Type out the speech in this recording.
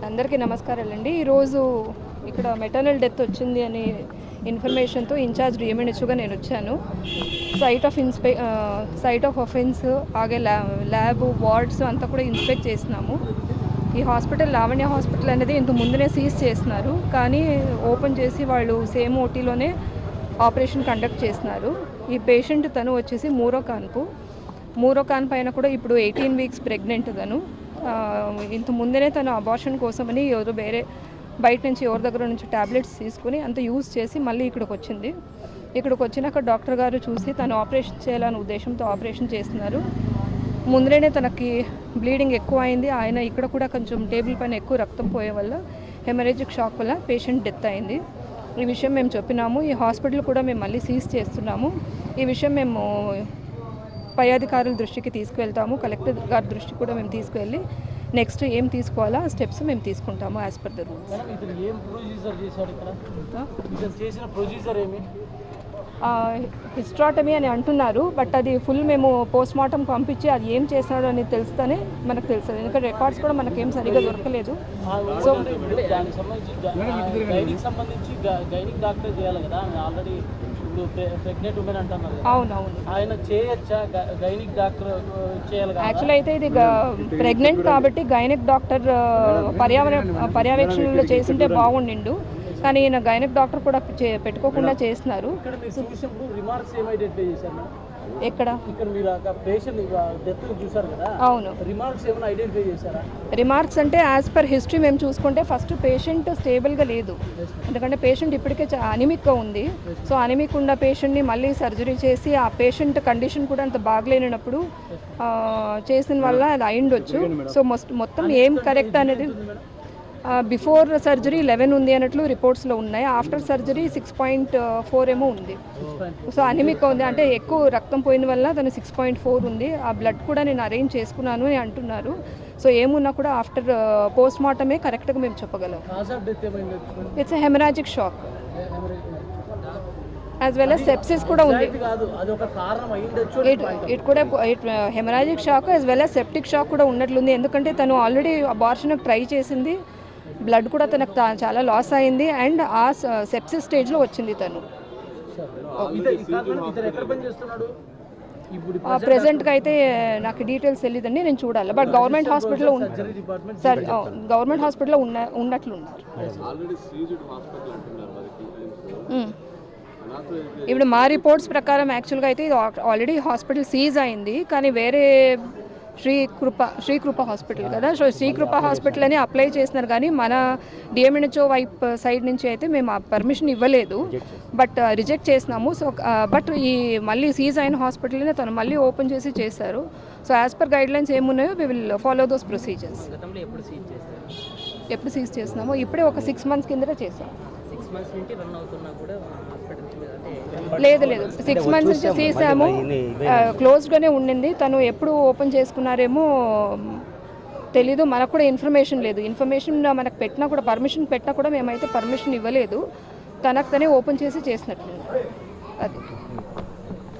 అందరికీ నమస్కారాలండి. ఈరోజు ఇక్కడ మెటర్నల్ డెత్ వచ్చింది అనే ఇన్ఫర్మేషన్తో ఇన్ఛార్జ్ డిఎంఎన్హెచ్ఓగా నేను వచ్చాను. సైట్ ఆఫ్ అఫెన్స్ ఆగే ల్యాబ్ వార్డ్స్ అంతా కూడా ఇన్స్పెక్ట్ చేసినాము. ఈ హాస్పిటల్ లావణ్య హాస్పిటల్ అనేది ఇంత ముందునే సీజ్ చేస్తున్నారు, కానీ ఓపెన్ చేసి వాళ్ళు సేమ్ ఓటీలోనే ఆపరేషన్ కండక్ట్ చేస్తున్నారు. ఈ పేషెంట్ తను వచ్చేసి మూరో కాన్ పైన కూడా ఇప్పుడు 18 వీక్స్ ప్రెగ్నెంట్. తను ఇంత ముందరే తను అబార్షన్ కోసమని ఎవరు వేరే బయట నుంచి ఎవరి దగ్గర నుంచి ట్యాబ్లెట్స్ తీసుకుని అంత యూజ్ చేసి మళ్ళీ ఇక్కడికి వచ్చింది. ఇక్కడికి వచ్చినాక డాక్టర్ గారు చూసి తను ఆపరేషన్ చేయాలనే ఉద్దేశంతో ఆపరేషన్ చేస్తున్నారు. ముందరేనే తనకి బ్లీడింగ్ ఎక్కువ అయింది. ఆయన ఇక్కడ కూడా కొంచెం టేబుల్ పైన ఎక్కువ రక్తం పోయే వల్ల హెమరేజిక్ షాక్ వల్ల పేషెంట్ డెత్ అయింది. ఈ విషయం మేము చెప్పినాము. ఈ హాస్పిటల్ కూడా మేము మళ్ళీ సీజ్ చేస్తున్నాము. ఈ విషయం మేము పై అధికారుల దృష్టికి తీసుకువెళ్తాము. కలెక్టర్ గారి దృష్టికి కూడా మేము తీసుకువెళ్ళి నెక్స్ట్ ఏం తీసుకోవాలా స్టెప్స్ మేము తీసుకుంటాము యాజ్ పర్ ద రూల్స్. హిస్ట్రాటమీ అని అంటున్నారు, బట్ అది ఫుల్ మేము పోస్ట్ మార్టం పంపించి అది ఏం చేస్తున్నాడు అని తెలుస్తేనే మనకు తెలుస్తుంది. ఎందుకంటే రికార్డ్స్ కూడా మనకేం సరిగ్గా దొరకలేదు. సో అవునవును, యాక్చువల్ అయితే ఇది ప్రెగ్నెంట్ కాబట్టి గైనిక్ డాక్టర్ పర్యవేక్షణలో చేసింటే బాగుండిండు, కానీ ఈయన గైనిక్ డాక్టర్ కూడా పెట్టుకోకుండా చేస్తున్నారు. ఎక్కడ అవును రిమార్క్స్ అంటే యాజ్ పర్ హిస్టరీ మేము చూసుకుంటే ఫస్ట్ పేషెంట్ స్టేబుల్గా లేదు, ఎందుకంటే పేషెంట్ ఇప్పటికే అనిమిక్గా ఉంది. సో అనిమిక్ ఉన్న పేషెంట్ని మళ్ళీ సర్జరీ చేసి ఆ పేషెంట్ కండిషన్ కూడా అంత బాగలేనప్పుడు చేసిన వల్ల అది అయిండొచ్చు. సో మొత్తం ఏం కరెక్ట్ అనేది బిఫోర్ సర్జరీ 11 ఉంది అన్నట్లు రిపోర్ట్స్లో ఉన్నాయి. ఆఫ్టర్ సర్జరీ 6.4 ఏమో ఉంది. సో అనిమిక్ ఉంది అంటే ఎక్కువ రక్తం పోయిన వల్ల తను 6.4 ఉంది. ఆ బ్లడ్ కూడా నేను అరేంజ్ చేసుకున్నాను అని అంటున్నారు. సో ఏమున్నా కూడా ఆఫ్టర్ పోస్ట్ మార్టమే కరెక్ట్గా మేము చెప్పగలం. It's haemorrhagic shock as well as sepsis కూడా ఉంది. ఇట్ కూడా haemorrhagic shock as well as septic shock కూడా ఉన్నట్లుంది. ఎందుకంటే తను ఆల్రెడీ అబార్షన్కి ట్రై చేసింది, బ్లడ్ కూడా తనకు చాలా లాస్ అయింది అండ్ ఆ సెప్సిస్ స్టేజ్లో వచ్చింది తను. ప్రెసెంట్గా అయితే నాకు డీటెయిల్స్ తెలియదండి, నేను చూడాలి. బట్ గవర్నమెంట్ హాస్పిటల్లో ఉన్నట్లున్నారు. ఇప్పుడు మా రిపోర్ట్స్ ప్రకారం యాక్చువల్గా అయితే ఇది ఆల్రెడీ హాస్పిటల్ సీజ్ అయింది, కానీ వేరే శ్రీకృప హాస్పిటల్ కదా, సో శ్రీకృప హాస్పిటల్ అని అప్లై చేస్తున్నారు. కానీ మన డిఎంఎన్హెచ్ఓ వైపు సైడ్ నుంచి అయితే మేము ఆ పర్మిషన్ ఇవ్వలేదు, బట్ రిజెక్ట్ చేసినాము. సో బట్ ఈ మళ్ళీ సీజ్ అయిన హాస్పిటల్ని తను మళ్ళీ ఓపెన్ చేసి చేశారు. So as per guidelines ఏమున్నాయో we will follow those procedures. ఎప్పుడు సీజ్ చేసినామో ఇప్పుడే ఒక 6 months కిందట చేసాం. లేదు 6 months నుంచి తీసాము, క్లోజ్డ్గానే ఉండింది. తను ఎప్పుడు ఓపెన్ చేసుకున్నారేమో తెలీదు, మనకు కూడా ఇన్ఫర్మేషన్ లేదు. ఇన్ఫర్మేషన్ మనకు పెట్టినా కూడా పర్మిషన్ పెట్టినా కూడా మేమైతే పర్మిషన్ ఇవ్వలేదు. తనకు తనే ఓపెన్ చేసి చేసినట్లు అది.